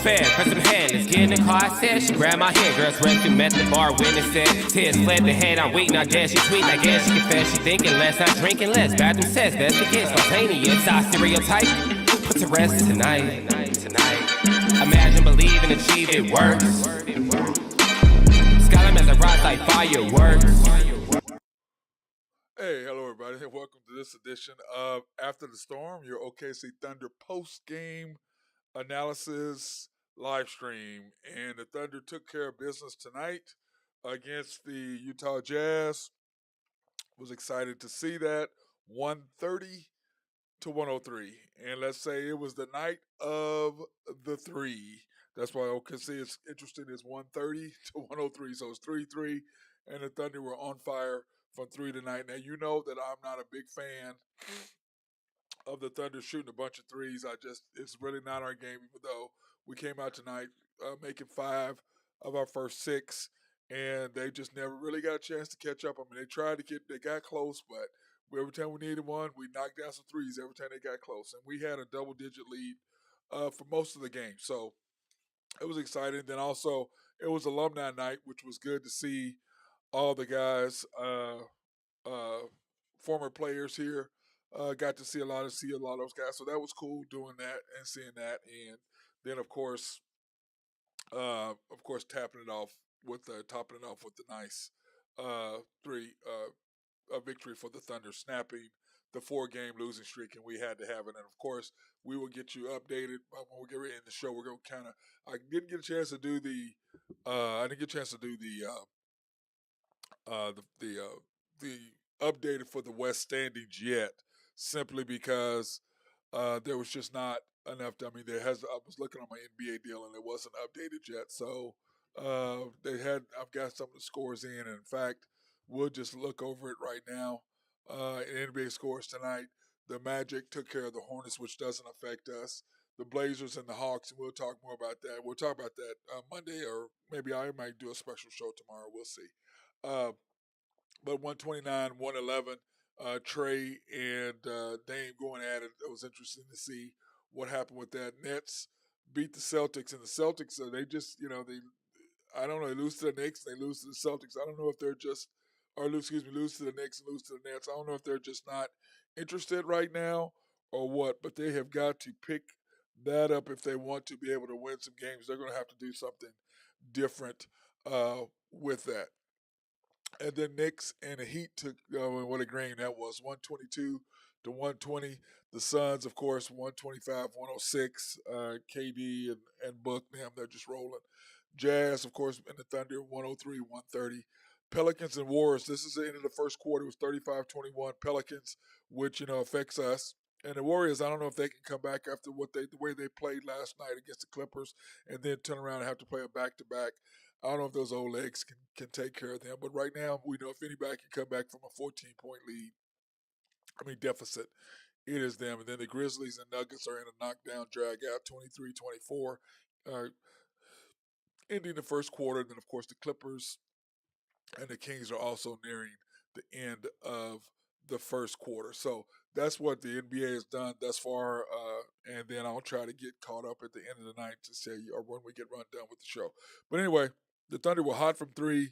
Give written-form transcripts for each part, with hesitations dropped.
fan, press some hand, let's get in the car, I said. She grabbed my hand, girls resting, met the bar, witness said. Tears fled the head, I'm waiting, I guess she tweet, I guess she confess, she thinking less, not drinking less. Bathroom says, best it gets, spontaneous, I stereotype. Put to rest tonight. Imagine, believe, and achieve, it works. Skyline as a rise like fireworks. Hey, hello everybody, and welcome to this edition of After the Storm, your OKC Thunder post-game analysis live stream. And the Thunder took care of business tonight against the Utah Jazz. Was excited to see that, 130 to 103. And let's say it was the night of the three. That's why OKC is interesting. It's 130 to 103, so it's 3-3, and the Thunder were on fire from 3 tonight. Now, you know that I'm not a big fan of the Thunder shooting a bunch of threes. It's really not our game, even though we came out tonight making 5 of our first 6, and they just never really got a chance to catch up. I mean, they got close, but every time we needed one, we knocked down some threes every time they got close. And we had a double-digit lead for most of the game. So it was exciting. Then also, it was alumni night, which was good to see all the guys, former players here. Got to see a lot of those guys. So that was cool doing that and seeing that. And then, of course, topping it off with the nice a victory for the Thunder, snapping the 4-game losing streak, and we had to have it. And of course, we will get you updated when we get ready in the show. We're going to kind of. I didn't get a chance to do the updated for the West standings yet, simply because there was just not enough. I was looking on my NBA deal and it wasn't updated yet, so I've got some of the scores in, and in fact, we'll just look over it right now. In NBA scores tonight, the Magic took care of the Hornets, which doesn't affect us. The Blazers and the Hawks, and we'll talk more about that. We'll talk about that Monday, or maybe I might do a special show tomorrow. We'll see. But 129, 111, Trey and Dame going at it. It was interesting to see what happened with that. Nets beat the Celtics, and the Celtics, I don't know, they lose to the Knicks, they lose to the Celtics. I don't know if they're just, lose to the Knicks and lose to the Nets. I don't know if they're just not interested right now or what, but they have got to pick that up if they want to be able to win some games. They're going to have to do something different with that. And then Knicks and the Heat took, what a game that was, 122 to 120. The Suns, of course, 125, 106. KD and Book, they're just rolling. Jazz, of course, and the Thunder, 103, 130. Pelicans and Warriors, this is the end of the first quarter. It was 35-21. Pelicans, which, affects us. And the Warriors, I don't know if they can come back after the way they played last night against the Clippers and then turn around and have to play a back-to-back. I don't know if those old legs can take care of them. But right now, we know if anybody can come back from a 14-point deficit, it is them. And then the Grizzlies and Nuggets are in a knockdown, drag-out, 23-24. Ending the first quarter. And then, of course, the Clippers and the Kings are also nearing the end of the first quarter. So that's what the NBA has done thus far. And then I'll try to get caught up at the end of the night to say, or when we get run down with the show. But anyway, the Thunder were hot from 3,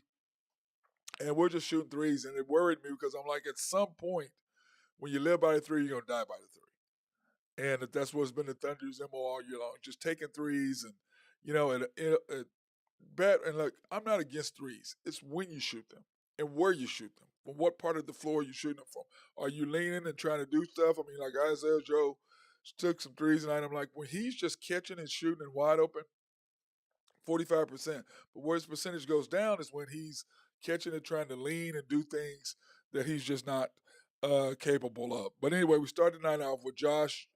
and we're just shooting threes. And it worried me because I'm like, at some point, when you live by the 3, you're going to die by the 3. And that's what's been the Thunder's MO all year long, just taking threes. And, and look, I'm not against threes. It's when you shoot them and where you shoot them. From what part of the floor you shooting them from. Are you leaning and trying to do stuff? I mean, like Isaiah Joe took some threes tonight. I'm like, when he's just catching and shooting and wide open, 45%. But where his percentage goes down is when he's catching and trying to lean and do things that he's just not capable of. But anyway, we started the night off with Josh,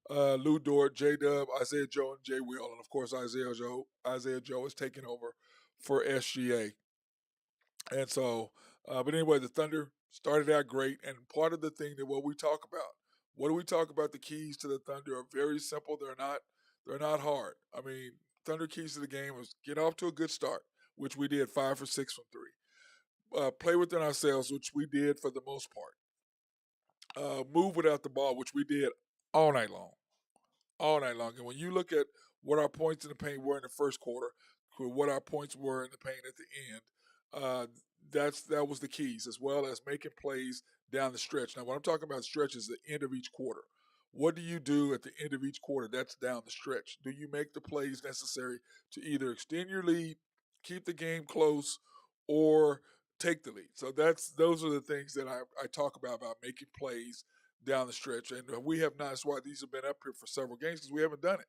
Lou Dort, J-Dub, Isaiah Joe, and Jay Will. And, of course, Isaiah Joe is taking over for SGA. And so, but anyway, the Thunder started out great. And part of the thing that what we talk about, what do we talk about? The keys to the Thunder are very simple. They're not hard. I mean, Thunder keys to the game was get off to a good start, which we did, 5 for 6 from 3. Play within ourselves, which we did for the most part. Move without the ball, which we did all night long. all night long. And when you look at what our points in the paint were in the first quarter, what our points were in the paint at the end, uh, that was the keys, as well as making plays down the stretch. Now, what I'm talking about stretch is the end of each quarter. What do you do at the end of each quarter? That's down the stretch. Do you make the plays necessary to either extend your lead, keep the game close, or take the lead? So those are the things that I talk about making plays down the stretch. And we have not. That's why these have been up here for several games, because we haven't done it.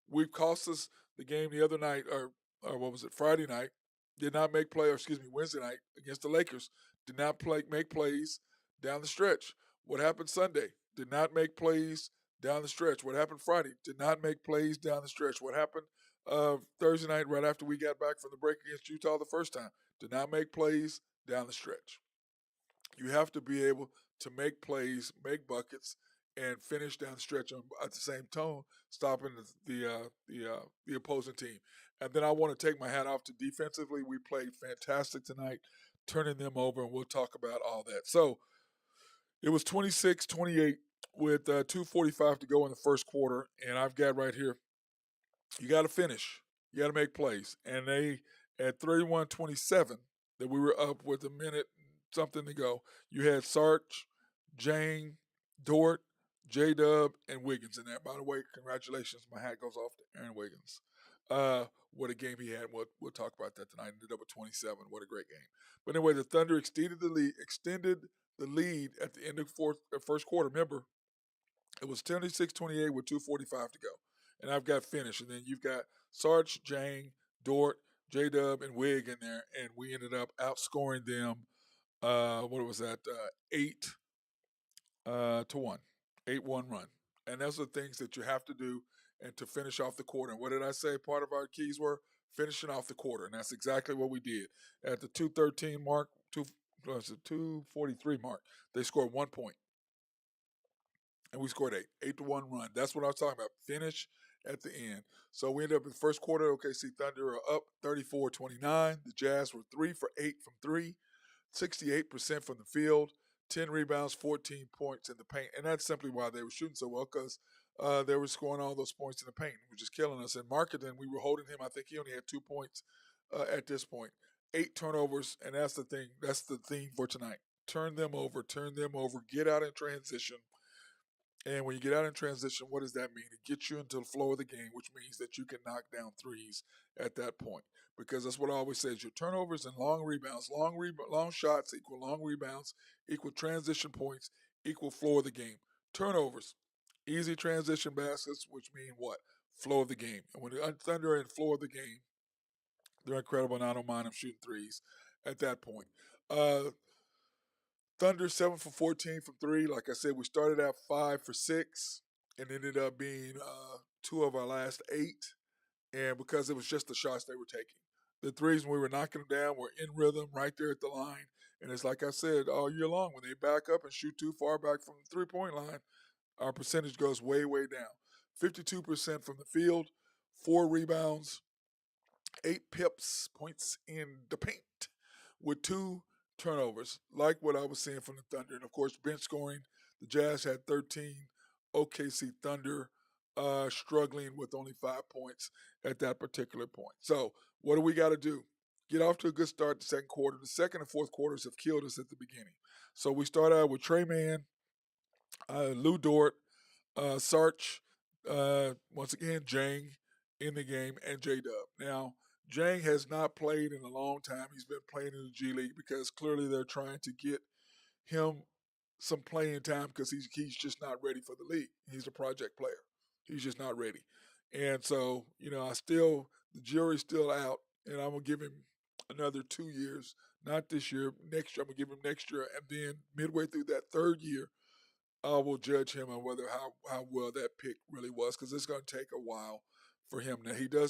We've cost us the game the other night, or what was it, Friday night. Did not make play, or excuse me, Wednesday night against the Lakers. Did not make plays down the stretch. What happened Sunday? Did not make plays down the stretch. What happened Friday? Did not make plays down the stretch. What happened Thursday night, right after we got back from the break against Utah the first time? Did not make plays down the stretch. You have to be able to make plays, make buckets, and finish down the stretch at the same tone, stopping the opposing team. And then I want to take my hat off to defensively. We played fantastic tonight, turning them over, and we'll talk about all that. So it was 26-28 with 2:45 to go in the first quarter, and I've got right here, you got to finish. You got to make plays. And they, at 31-27, that we were up with a minute something to go, you had Sarge, Jane, Dort, J-Dub, and Wiggins in there. By the way, congratulations. My hat goes off to Aaron Wiggins. What a game he had. We'll talk about that tonight. Ended up with 27. What a great game. But anyway, the Thunder extended the lead at the end of first quarter. Remember, it was 26-28 with 2:45 to go. And I've got finish. And then you've got Sarge, Jang, Dort, J-Dub, and Wig in there. And we ended up outscoring them, what was that, 8-1. 8-1 run. And those are the things that you have to do and to finish off the quarter. And what did I say part of our keys were? Finishing off the quarter. And that's exactly what we did. At the 2:13 mark, 2:43 mark, they scored 1 point. And we scored 8-1 run. That's what I was talking about. Finish at the end. So we ended up in the first quarter. OKC Thunder are up 34-29. The Jazz were 3 for 8 from 3, 68% from the field, 10 rebounds, 14 points in the paint. And that's simply why they were shooting so well, because they were scoring all those points in the paint, which is killing us. And Marketing, we were holding him. I think he only had 2 points at this point. 8 turnovers, and that's the thing. That's the theme for tonight. Turn them over, get out in transition. And when you get out in transition, what does that mean? It gets you into the flow of the game, which means that you can knock down threes at that point. Because that's what I always say is your turnovers and long rebounds, long shots equal long rebounds, equal transition points, equal flow of the game. Turnovers, easy transition baskets, which mean what? Flow of the game. And when the Thunder are in flow of the game, they're incredible, and I don't mind them shooting threes at that point. Thunder 7 for 14 from 3. Like I said, we started out 5 for 6 and ended up being 2 of our last 8. And because it was just the shots they were taking. The threes, when we were knocking them down, were in rhythm right there at the line. And it's like I said all year long, when they back up and shoot too far back from the three-point line, our percentage goes way, way down. 52% from the field, 4 rebounds, 8 points in the paint, with 2 turnovers, like what I was seeing from the Thunder. And of course, bench scoring, the Jazz had 13. OKC Thunder struggling with only 5 points at that particular point. So what do we got to do? Get off to a good start the second quarter. The second and fourth quarters have killed us at the beginning. So we start out with Trey Mann, Lou Dort, Sarch, once again, Jang in the game, and J-Dub. Now, Jang has not played in a long time. He's been playing in the G League because clearly they're trying to get him some playing time because he's just not ready for the league. He's a project player. He's just not ready. And so, the jury's still out, and I'm going to give him another 2 years, not this year, next year. I'm going to give him next year, and then midway through that third year, I will judge him on how well that pick really was, because it's going to take a while for him. Now, he can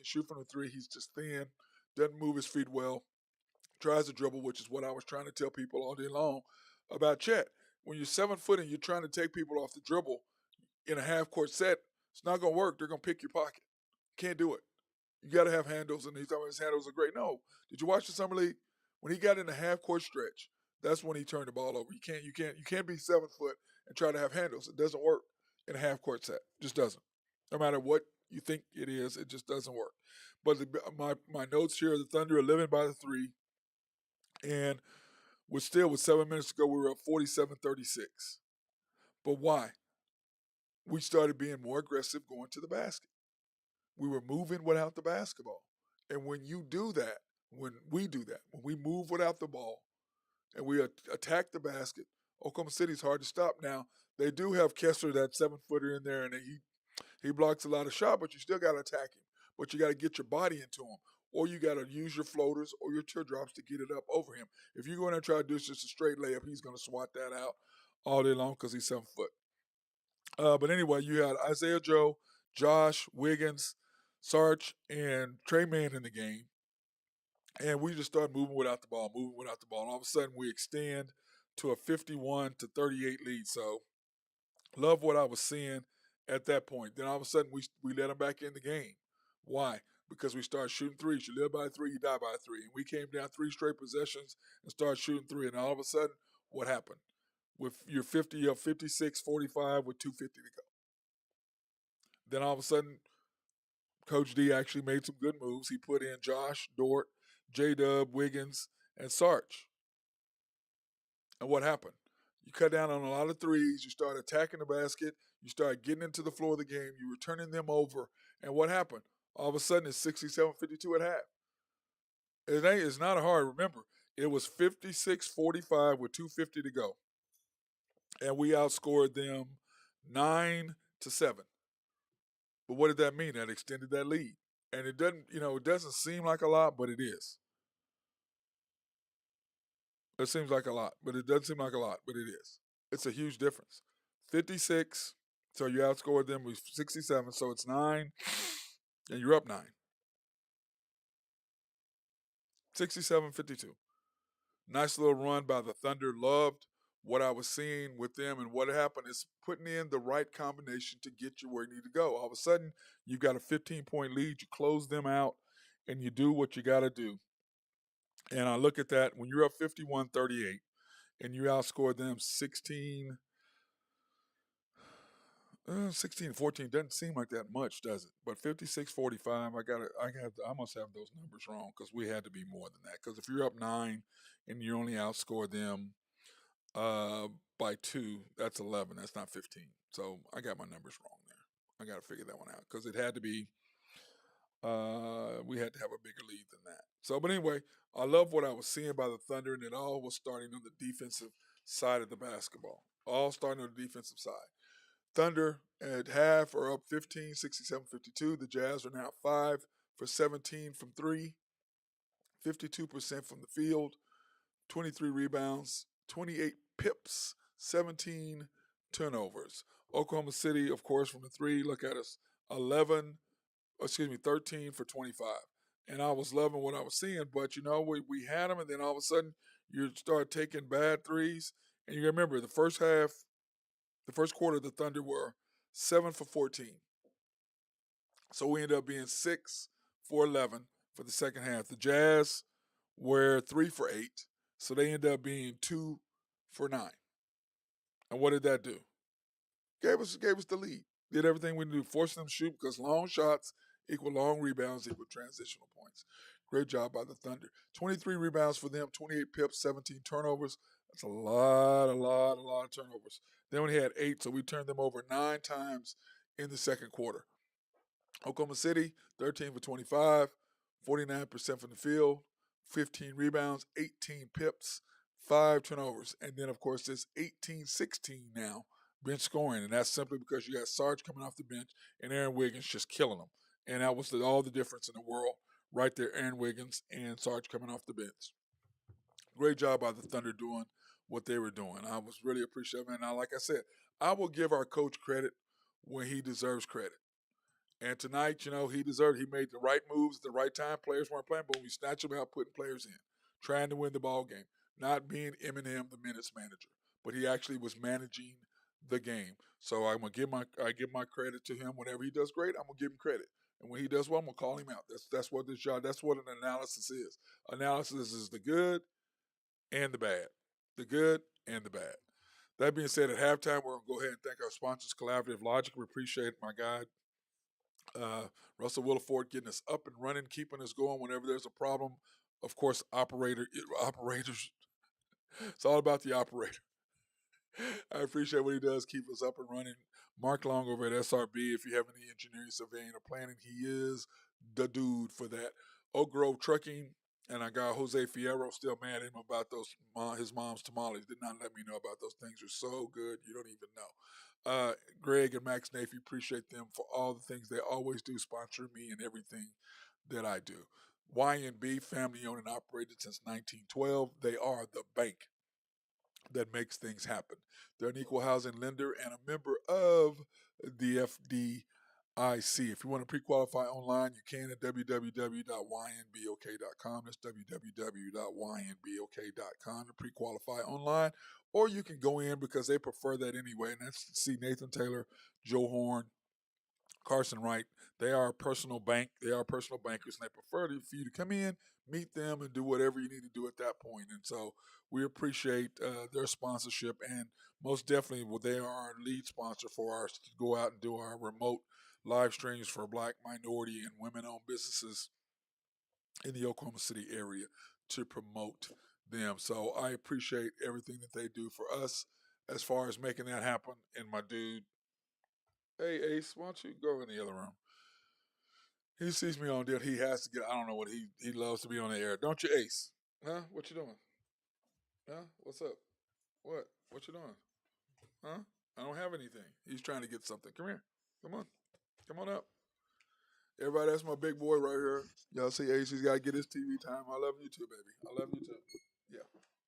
shoot from the 3. He's just thin, doesn't move his feet well, tries to dribble, which is what I was trying to tell people all day long about Chet. When you're 7 foot and you're trying to take people off the dribble in a half-court set, it's not going to work. They're going to pick your pocket. Can't do it. You got to have handles, and he's talking about his handles are great. No. Did you watch the Summer League? When he got in the half-court stretch, that's when he turned the ball over. You can't be 7 foot and try to have handles. It doesn't work in a half-court set. Just doesn't. No matter what you think it is, it just doesn't work. But my notes here: the Thunder are living by the three, and with 7 minutes to go, we were up 47-36. But why? We started being more aggressive going to the basket. We were moving without the basketball. And when you do that, when we move without the ball and we attack the basket, Oklahoma City's hard to stop. Now, they do have Kessler, that 7-footer in there, and he blocks a lot of shots, but you still got to attack him. But you got to get your body into him. Or you got to use your floaters or your teardrops to get it up over him. If you go in and try to do just a straight layup, he's going to swat that out all day long because he's 7 foot. But anyway, you had Isaiah Joe, Josh, Wiggins, Sarge, and Trey Mann in the game. And we just started moving without the ball. And all of a sudden, we extend to a 51-38 lead. So, love what I was seeing at that point. Then all of a sudden, we let them back in the game. Why? Because we started shooting threes. You live by three, you die by three. And we came down 3 straight possessions and started shooting three. And all of a sudden, what happened? With your 50 up 56-45 with 2:50 to go. Then all of a sudden, Coach D actually made some good moves. He put in Josh, Dort, J-Dub, Wiggins, and Sarge. And what happened? You cut down on a lot of threes. You start attacking the basket. You start getting into the floor of the game. You were turning them over. And what happened? All of a sudden, it's 67-52 at half. It's not hard. Remember, it was 56-45 with 2:50 to go. And we outscored them 9-7. But what did that mean? That extended that lead. And it doesn't seem like a lot, but it is. It seems like a lot, but it doesn't seem like a lot, but it is. It's a huge difference. 56, so you outscored them with 67, so it's 9, and you're up 9. 67-52. Nice little run by the Thunder. Loved what I was seeing with them, and what happened is putting in the right combination to get you where you need to go. All of a sudden, you've got a 15-point lead. You close them out, and you do what you got to do. And I look at that, when you're up 51-38, and you outscore them 16-14, doesn't seem like that much, does it? But 56-45, I must have those numbers wrong because we had to be more than that. Because if you're up 9 and you only outscore them by 2, that's 11. That's not 15. So I got my numbers wrong there. I got to figure that one out because it had to be. We had to have a bigger lead than that. So, but anyway, I love what I was seeing by the Thunder, and it all was starting on the defensive side of the basketball. All starting on the defensive side. Thunder at half are up 15, 67-52. The Jazz are now 5 for 17 from 3, 52% from the field, 23 rebounds, 28 pips, 17 turnovers. Oklahoma City, of course, from the 3, look at us, 13 for 25. And I was loving what I was seeing, but we had them, and then all of a sudden you start taking bad threes. And you remember the first quarter, the Thunder were 7 for 14. So we ended up being 6 for 11 for the second half. The Jazz were 3 for 8, so they ended up being 2 for 9. And what did that do? Gave us the lead. Did everything we knew, forced them to shoot because long shots equal long rebounds equal transitional points. Great job by the Thunder. 23 rebounds for them, 28 pips, 17 turnovers. That's a lot of turnovers. They only had 8, so we turned them over 9 times in the second quarter. Oklahoma City, 13 for 25, 49% from the field, 15 rebounds, 18 pips, 5 turnovers. And then, of course, there's 18-16 now, bench scoring. And that's simply because you got Sarge coming off the bench and Aaron Wiggins just killing them. And that was all the difference in the world right there, Aaron Wiggins and Sarge coming off the bench. Great job by the Thunder doing what they were doing. I was really appreciative. And now, like I said, I will give our coach credit when he deserves credit. And tonight, he made the right moves at the right time. Players weren't playing, but we snatched them out, putting players in, trying to win the ball game, not being Eminem, the minutes manager, but he actually was managing the game. So I'm gonna give my credit to him. Whenever he does great, I'm gonna give him credit, and when he does well, I'm gonna call him out. That's what this job. That's what an analysis is. Analysis is the good and the bad, the good and the bad. That being said, at halftime, we're gonna go ahead and thank our sponsors, Collaborative Logic. We appreciate it, my guy. Russell Williford getting us up and running, keeping us going whenever there's a problem. Of course, operators. It's all about the operator. I appreciate what he does, keep us up and running. Mark Long over at SRB, if you have any engineering, surveying, or planning, he is the dude for that. Oak Grove Trucking, and I got Jose Fierro still mad at him about those his mom's tamales. Did not let me know about those things. Are so good, you don't even know. Greg and Max Nafee, appreciate them for all the things they always do, sponsor me and everything that I do. YNB, family owned and operated since 1912. They are the bank that makes things happen. They're an equal housing lender and a member of the FDIC. If you want to pre-qualify online, you can at www.ynbok.com. That's www.ynbok.com to pre-qualify online. Or you can go in because they prefer that anyway, and that's to see Nathan Taylor, Joe Horn, Carson Wright. They are a personal bank. They are personal bankers, and they prefer for you to come in, meet them, and do whatever you need to do at that point. And so we appreciate their sponsorship, and most definitely, they are our lead sponsor for us to go out and do our remote live streams for Black, minority, and women-owned businesses in the Oklahoma City area to promote them. So I appreciate everything that they do for us as far as making that happen. And my dude, hey Ace, why don't you go in the other room? He sees me on there. He has to get. I don't know what he loves to be on the air. Don't you, Ace? Huh? What you doing? Huh? What's up? What you doing? Huh? I don't have anything. He's trying to get something. Come here. Come on. Come on up. Everybody, that's my big boy right here. Y'all see Ace? He's got to get his TV time. I love you too, baby. I love you too. Yeah.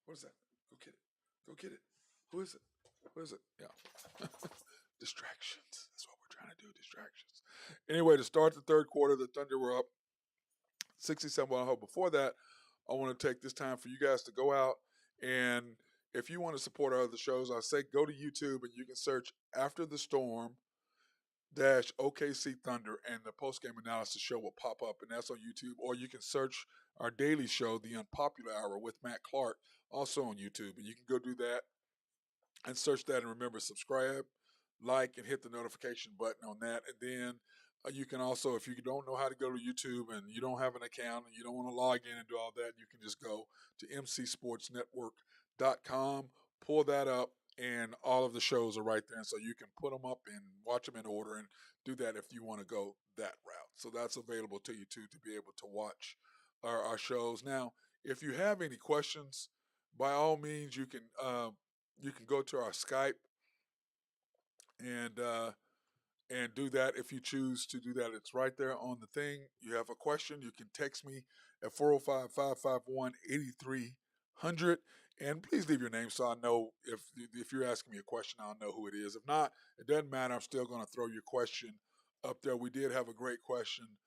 What is that? Go get it. Go get it. Who is it? Who is it? Yeah. Distractions. That's what we're trying to do. Distractions. Anyway, to start the third quarter, the Thunder were up 67-1. Before that, I want to take this time for you guys to go out, and if you want to support our other shows, I say go to YouTube and you can search After the Storm dash OKC Thunder, and the post-game analysis show will pop up, and that's on YouTube. Or you can search our daily show, The Unpopular Hour with Matt Clark, also on YouTube, and you can go do that and search that. And remember, subscribe, like, and hit the notification button on that. And then you can also, if you don't know how to go to YouTube and you don't have an account and you don't want to log in and do all that, you can just go to mcsportsnetwork.com, pull that up, and all of the shows are right there. And so you can put them up and watch them in order and do that if you want to go that route. So that's available to you too, to be able to watch our shows. Now, if you have any questions, by all means, you can go to our Skype and do that if you choose to do that. It's right there on the thing. You have a question, you can text me at 405-551-8300. And please leave your name so I know if you're asking me a question, I'll know who it is. If not, it doesn't matter. I'm still going to throw your question up there. We did have a great question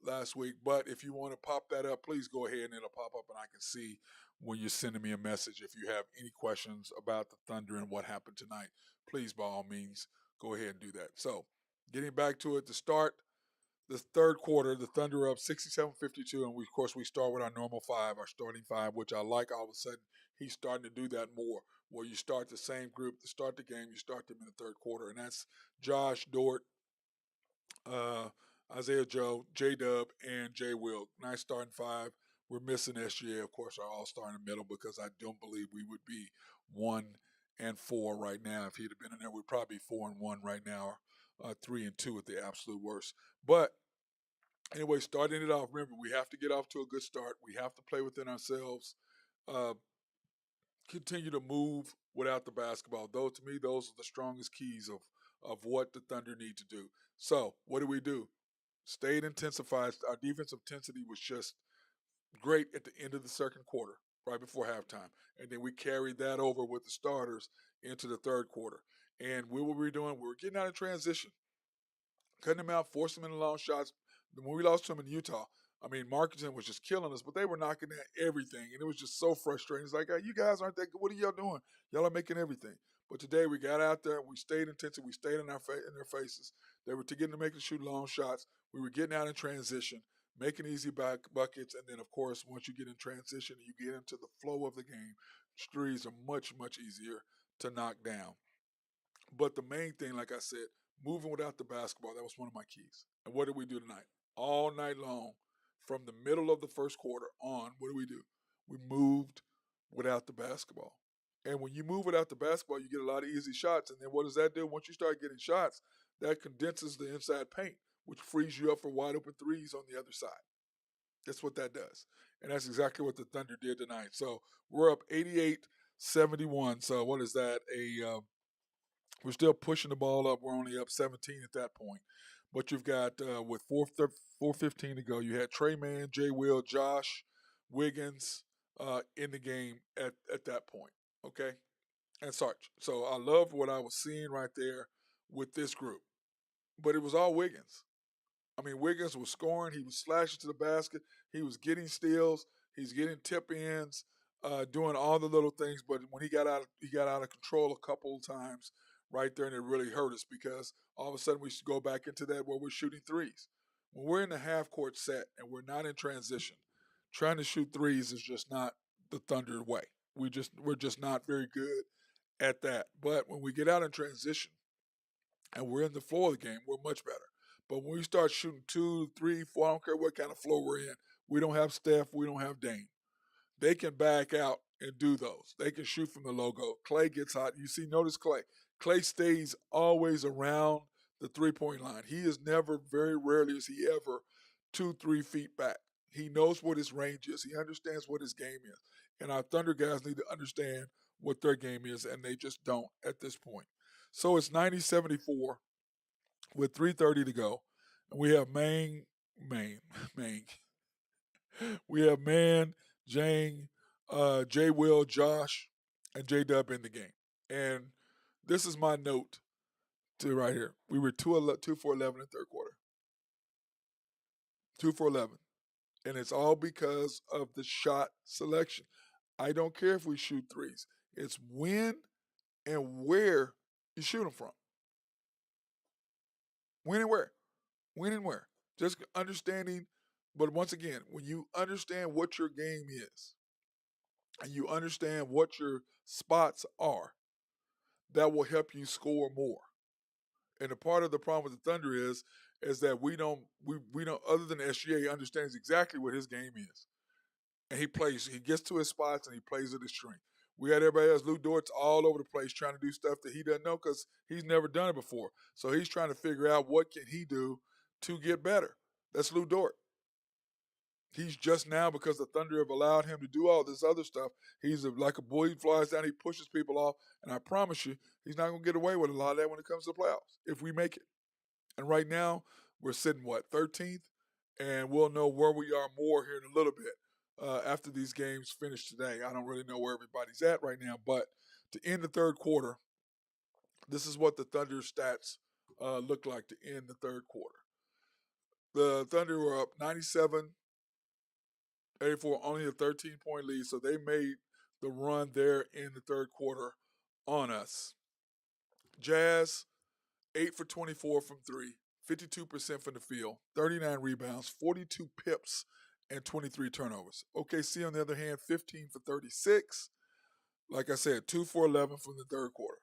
last week, but if you want to pop that up, please go ahead and it'll pop up and I can see when you're sending me a message. If you have any questions about the Thunder and what happened tonight, please, by all means, go ahead and do that. So, getting back to it, to start the third quarter, the Thunder are up 67-52, and of course we start with our normal five, our starting five, which I like. All of a sudden, he's starting to do that more, where you start the same group to start the game, you start them in the third quarter, and that's Josh, Dort, Isaiah Joe, J-Dub, and J. Will. Nice starting five. We're missing SGA, of course, our all-star in the middle, because I don't believe we would be 1-4 right now. If he'd have been in there, we'd probably be 4-1 right now, or 3-2 at the absolute worst. But anyway, starting it off, remember, we have to get off to a good start. We have to play within ourselves, continue to move without the basketball. Though, to me, those are the strongest keys of what the Thunder need to do. So, what do? Stayed intensified. Our defensive intensity was just great at the end of the second quarter, right before halftime. And then we carried that over with the starters into the third quarter. And what were we doing? We were getting out of transition, cutting them out, forcing them in long shots. When we lost to them in Utah, I mean, Marketing was just killing us, but they were knocking at everything. And it was just so frustrating. It's like, hey, you guys aren't that good. What are y'all doing? Y'all are making everything. But today we got out there, we stayed intensive, we stayed in their faces. They were getting to make and shoot long shots. We were getting out in transition, making easy buckets, and then, of course, once you get in transition and you get into the flow of the game, threes are much, much easier to knock down. But the main thing, like I said, moving without the basketball. That was one of my keys. And what did we do tonight? All night long, from the middle of the first quarter on, what do? We moved without the basketball. And when you move without the basketball, you get a lot of easy shots. And then what does that do? Once you start getting shots, that condenses the inside paint, which frees you up for wide open threes on the other side. That's what that does. And that's exactly what the Thunder did tonight. So we're up 88-71. So what is that? We're still pushing the ball up. We're only up 17 at that point. But you've got, with 4:15 to go, you had Trey Mann, Jay Will, Josh, Wiggins in the game at that point. Okay? And Sarge. So I love what I was seeing right there with this group. But it was all Wiggins. I mean, Wiggins was scoring. He was slashing to the basket. He was getting steals. He's getting tip ins, doing all the little things. But when he got out of control a couple of times right there, and it really hurt us because all of a sudden we should go back into that where we're shooting threes. When we're in the half court set and we're not in transition, trying to shoot threes is just not the Thunder way. We're just not very good at that. But when we get out in transition and we're in the flow of the game, we're much better. But when we start shooting 2, 3, 4, I don't care what kind of flow we're in, we don't have Steph, we don't have Dame. They can back out and do those. They can shoot from the logo. Clay gets hot. Notice Clay. Clay stays always around the three-point line. He is never, very rarely is he ever 2, 3 feet back. He knows what his range is. He understands what his game is. And our Thunder guys need to understand what their game is, and they just don't at this point. So it's 90-74 with 3:30 to go. And we have Mang. We have Man, Jang, Jay Will, Josh, and J Dub in the game. And this is my note to right here. We were 2 for 11 in third quarter. 2 for 11. And it's all because of the shot selection. I don't care if we shoot threes. It's when and where you shoot them from. When and where. When and where. Just understanding. But once again, when you understand what your game is and you understand what your spots are, that will help you score more. And a part of the problem with the Thunder is that we don't other than SGA understands exactly what his game is. And he gets to his spots and he plays at his strength. We had everybody else, Lou Dort's all over the place trying to do stuff that he doesn't know because he's never done it before. So he's trying to figure out what can he do to get better. That's Lou Dort. He's just now, because the Thunder have allowed him to do all this other stuff, he's like a bull. He flies down, he pushes people off, and I promise you, he's not going to get away with a lot of that when it comes to the playoffs, if we make it. And right now, we're sitting, 13th? And we'll know where we are more here in a little bit after these games finish today. I don't really know where everybody's at right now, but to end the third quarter, this is what the Thunder stats look like to end the third quarter. The Thunder were up 97-84, only a 13-point lead, so they made the run there in the third quarter on us. Jazz, 8 for 24 from 3, 52% from the field, 39 rebounds, 42 pips, and 23 turnovers. OKC, on the other hand, 15 for 36. Like I said, 2 for 11 from the third quarter,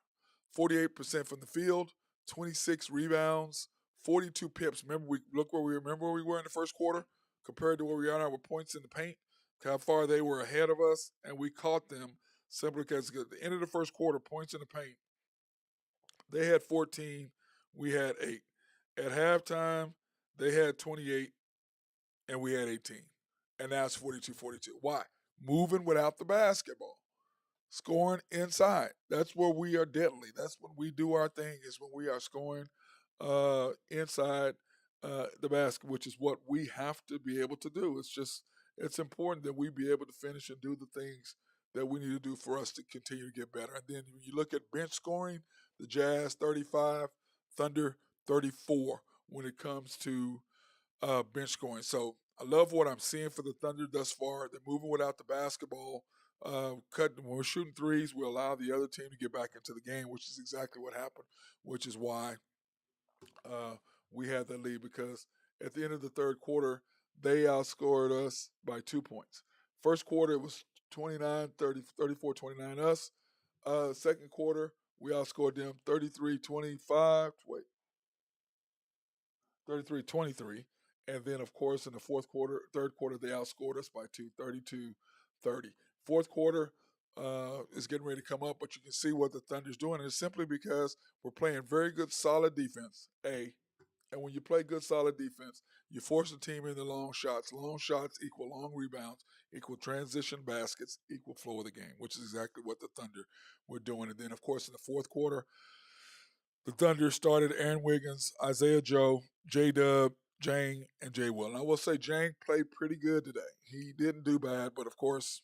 48% from the field, 26 rebounds, 42 pips. Remember where we were in the first quarter compared to where we are now with points in the paint, how far they were ahead of us, and we caught them simply because at the end of the first quarter, points in the paint, they had 14, we had 8. At halftime, they had 28, and we had 18. And now it's 42-42. Why? Moving without the basketball. Scoring inside. That's where we are deadly. That's when we do our thing, is when we are scoring inside the basket, which is what we have to be able to do. It's important that we be able to finish and do the things that we need to do for us to continue to get better. And then when you look at bench scoring, the Jazz 35, Thunder 34 when it comes to bench scoring. So I love what I'm seeing for the Thunder thus far. They're moving without the basketball. When we're shooting threes, we allow the other team to get back into the game, which is exactly what happened, which is why we had that lead, because at the end of the third quarter, they outscored us by 2 points. First quarter, it was 34-29 us. Second quarter, we outscored them 33-25. Wait, 33-23. And then, of course, in the third quarter, they outscored us by 32-30. Fourth quarter is getting ready to come up, but you can see what the Thunder's doing. And it's simply because we're playing very good, solid defense, A. And when you play good, solid defense, you force the team into long shots. Long shots equal long rebounds, equal transition baskets, equal flow of the game, which is exactly what the Thunder were doing. And then, of course, in the fourth quarter, the Thunder started Aaron Wiggins, Isaiah Joe, J Dub, Jang, and Jay Will. And I will say Jang played pretty good today. He didn't do bad, but of course,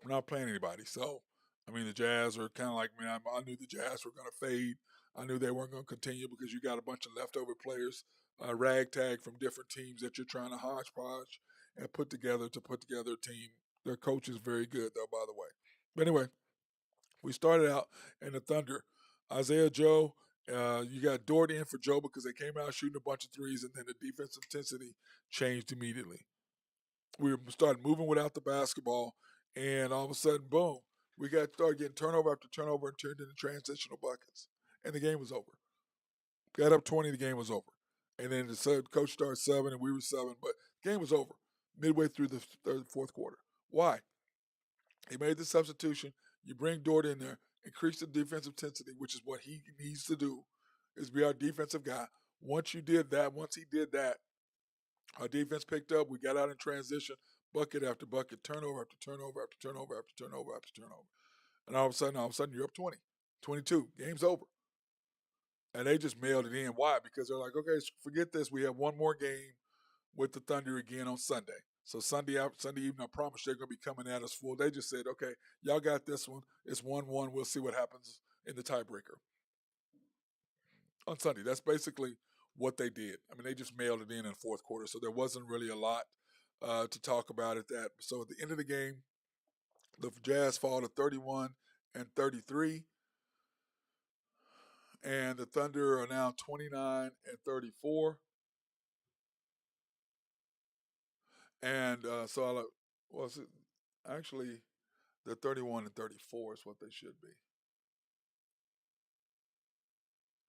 we're not playing anybody. So, I mean, the Jazz are kind of like, man, I knew the Jazz were going to fade. I knew they weren't going to continue because you got a bunch of leftover players, ragtag from different teams that you're trying to hodgepodge and put together a team. Their coach is very good, though, by the way. But anyway, we started out in the Thunder. Isaiah Joe, you got Dort in for Joe because they came out shooting a bunch of threes, and then the defensive intensity changed immediately. We started moving without the basketball, and all of a sudden, boom, we got started getting turnover after turnover and turned into transitional buckets, and the game was over. Got up 20, the game was over, and then the coach started 7, and we were 7, but the game was over midway through the fourth quarter. Why? He made the substitution. You bring Dort in there, increase the defensive intensity, which is what he needs to do, is be our defensive guy. Once he did that, our defense picked up. We got out in transition, bucket after bucket, turnover after turnover after turnover after turnover after turnover. And all of a sudden, you're up 20, 22. Game's over. And they just mailed it in. Why? Because they're like, okay, forget this. We have one more game with the Thunder again on Sunday. So Sunday evening, I promise they're going to be coming at us full. They just said, okay, y'all got this one. It's 1-1. We'll see what happens in the tiebreaker on Sunday. That's basically what they did. I mean, they just mailed it in the fourth quarter. So there wasn't really a lot to talk about at that. So at the end of the game, the Jazz fall to 31-33. And the Thunder are now 29-34. And so was it actually the 31-34 is what they should be.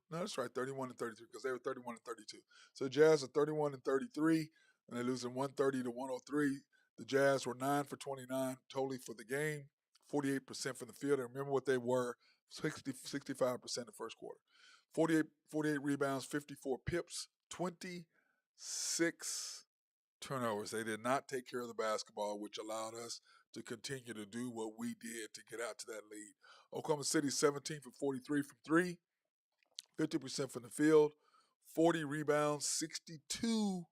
No, that's right, 31-33 because they were 31-32. So the Jazz are 31-33, and they're losing 130-103. The Jazz were 9 for 29 totally for the game, 48% from the field. And remember what they were, 65% in the first quarter. 48 rebounds, 54 pips, 26 turnovers. They did not take care of the basketball, which allowed us to continue to do what we did to get out to that lead. Oklahoma City 17 for 43 from 3, 50% from the field, 40 rebounds, 62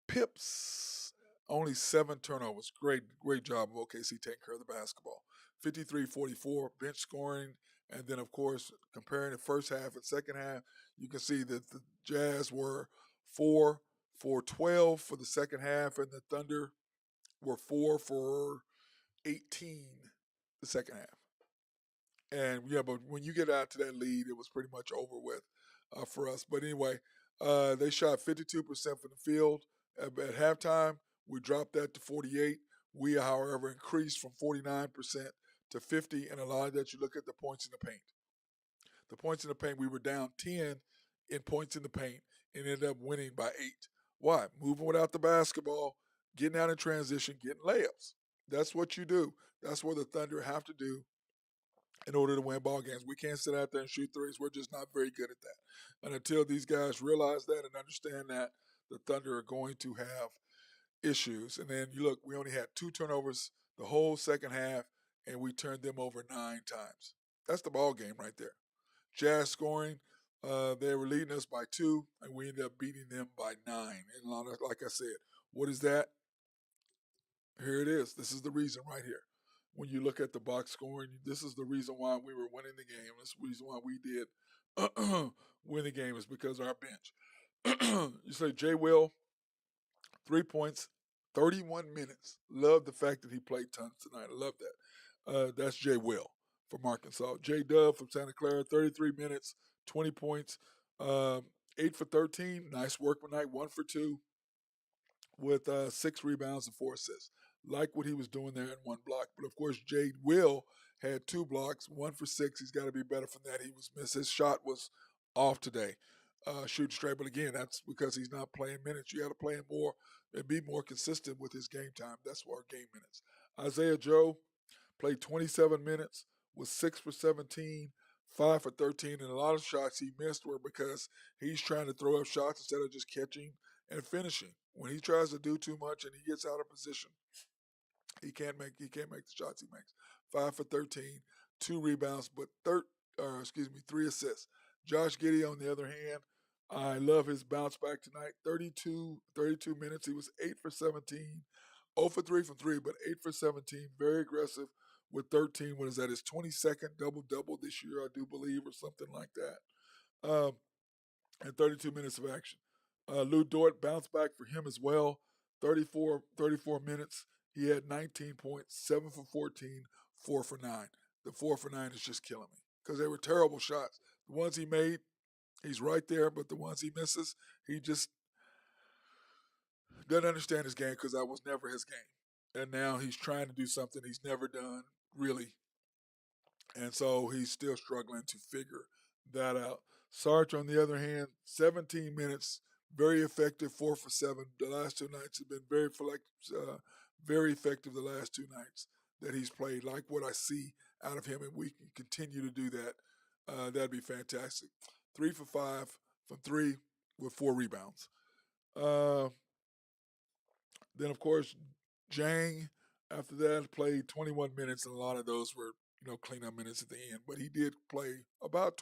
pips, only 7 turnovers. Great job of OKC taking care of the basketball. 53-44 bench scoring, and then of course comparing the first half and second half, you can see that the Jazz were 4 for 12 for the second half, and the Thunder were 4 for 18 the second half. And yeah, but when you get out to that lead, it was pretty much over with for us. But anyway, they shot 52% from the field at halftime. We dropped that to 48. We, however, increased from 49% to 50. And a lot of that, you look at the points in the paint. The points in the paint, we were down 10 in points in the paint and ended up winning by 8. Why? Moving without the basketball, getting out in transition, getting layups. That's what you do. That's what the Thunder have to do in order to win ball games. We can't sit out there and shoot threes. We're just not very good at that. And until these guys realize that and understand that, the Thunder are going to have issues. And then you look, we only had 2 turnovers the whole second half, and we turned them over 9 times. That's the ball game right there. Jazz scoring, they were leading us by 2, and we ended up beating them by 9. And like I said, what is that? Here it is. This is the reason right here. When you look at the box scoring, this is the reason why we were winning the game. This is the reason why we did win the game is because of our bench. You say Jay Will, 3 points, 31 minutes. Love the fact that he played tons tonight. I love that. That's Jay Will from Arkansas. J Dub from Santa Clara, 33 minutes, 20 points, 8 for 13. Nice work tonight, 1 for 2 with 6 rebounds and 4 assists. Like what he was doing there in 1 block. But of course, Jade Will had 2 blocks, 1 for 6. He's got to be better from that. He was missed. His shot was off today. shooting straight. But again, that's because he's not playing minutes. You got to play him more and be more consistent with his game time. That's our game minutes. Isaiah Joe played 27 minutes, was 6 for 17, 5 for 13, and a lot of shots he missed were because he's trying to throw up shots instead of just catching and finishing. When he tries to do too much and he gets out of position, he can't make the shots he makes. 5 for 13, 2 rebounds, but 3 assists. Josh Giddey, on the other hand, I love his bounce back tonight. 32 minutes. He was 8 for 17, 0 for 3 from 3, but 8 for 17. Very aggressive with 13. What is that? His 22nd double-double this year, I do believe, or something like that. And 32 minutes of action. Lou Dort bounced back for him as well. 34 minutes. He had 19 points, 7 for 14, 4 for 9. The 4 for 9 is just killing me because they were terrible shots. The ones he made, he's right there, but the ones he misses, he just doesn't understand his game because that was never his game. And now he's trying to do something he's never done, really. And so he's still struggling to figure that out. Sarge, on the other hand, 17 minutes, very effective, 4 for 7. The last 2 nights have been very effective the last 2 nights that he's played, like what I see out of him, and we can continue to do that. That'd be fantastic. 3 for 5 from 3 with 4 rebounds. Then, of course, Jang, after that, played 21 minutes, and a lot of those were, cleanup minutes at the end. But he did play about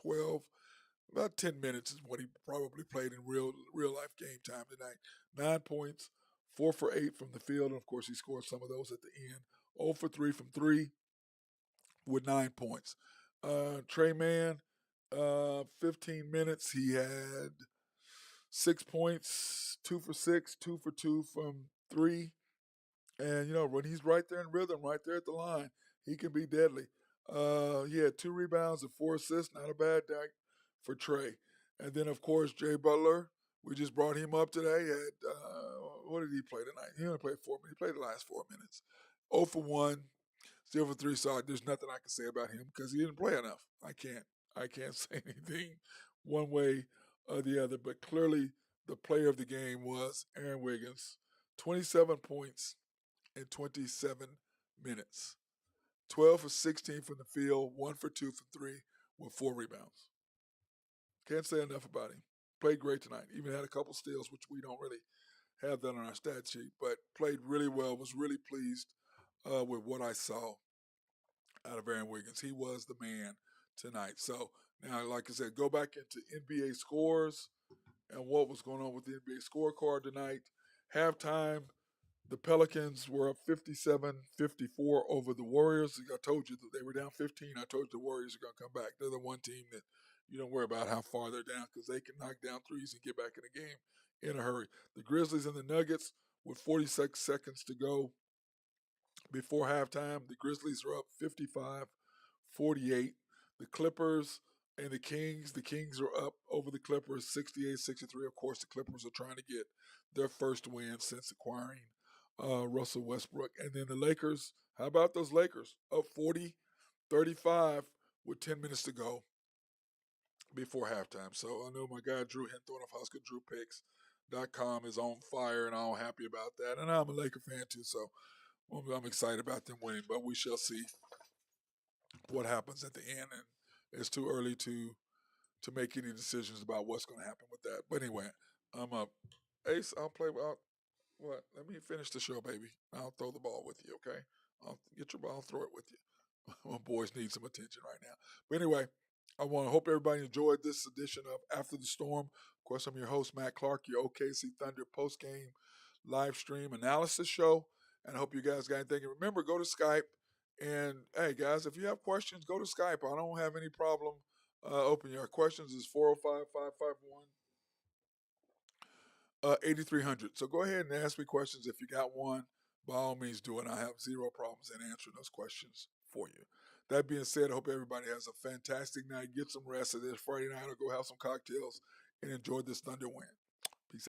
10 minutes is what he probably played in real life game time tonight. 9 points, 4 for 8 from the field, and of course he scored some of those at the end. 0 for 3 from 3 with 9 points. Trey Mann, 15 minutes. He had 6 points, 2 for 6, 2 for 2 from 3. And, when he's right there in rhythm, right there at the line, he can be deadly. He had 2 rebounds and 4 assists. Not a bad night for Trey. And then, of course, Jay Butler. We just brought him up today. What did he play tonight? He only played 4 minutes. He played the last 4 minutes. 0 for 1, 0 for 3. So there's nothing I can say about him because he didn't play enough. I can't say anything one way or the other. But clearly, the player of the game was Aaron Wiggins. 27 points in 27 minutes. 12 for 16 from the field, 1 for 2 from 3 with 4 rebounds. Can't say enough about him. Played great tonight. Even had a couple steals, which we don't really have that on our stat sheet, but played really well. Was really pleased with what I saw out of Aaron Wiggins. He was the man tonight. So now, like I said, go back into NBA scores and what was going on with the NBA scorecard tonight. Halftime, the Pelicans were up 57-54 over the Warriors. I told you that they were down 15. I told you the Warriors are going to come back. They're the one team that you don't worry about how far they're down because they can knock down threes and get back in the game in a hurry. The Grizzlies and the Nuggets with 46 seconds to go before halftime. The Grizzlies are up 55-48. The Clippers and the Kings are up over the Clippers 68-63. Of course, the Clippers are trying to get their first win since acquiring Russell Westbrook. And then the Lakers, how about those Lakers? Up 40-35 with 10 minutes to go before halftime. So I know my guy Drew Hinthorn of Husker DrewPicks.com is on fire, and I'm happy about that. And I'm a Laker fan too, so I'm excited about them winning. But we shall see what happens at the end, and it's too early to make any decisions about what's going to happen with that. But anyway, I'm up. Ace, I'll play out. What? Let me finish the show, baby. I'll throw the ball with you, okay? I'll get your ball, I'll throw it with you. My boys need some attention right now. But anyway, I want to hope everybody enjoyed this edition of After the Storm. Of course, I'm your host, Matt Clark, your OKC Thunder post-game live stream analysis show. And I hope you guys got anything. And remember, go to Skype. And, hey, guys, if you have questions, go to Skype. I don't have any problem opening your questions. It's 405-551-8300. So go ahead and ask me questions if you got one. By all means, do it. I have zero problems in answering those questions for you. That being said, I hope everybody has a fantastic night. Get some rest. It is Friday night. Or go have some cocktails and enjoy this Thunder win.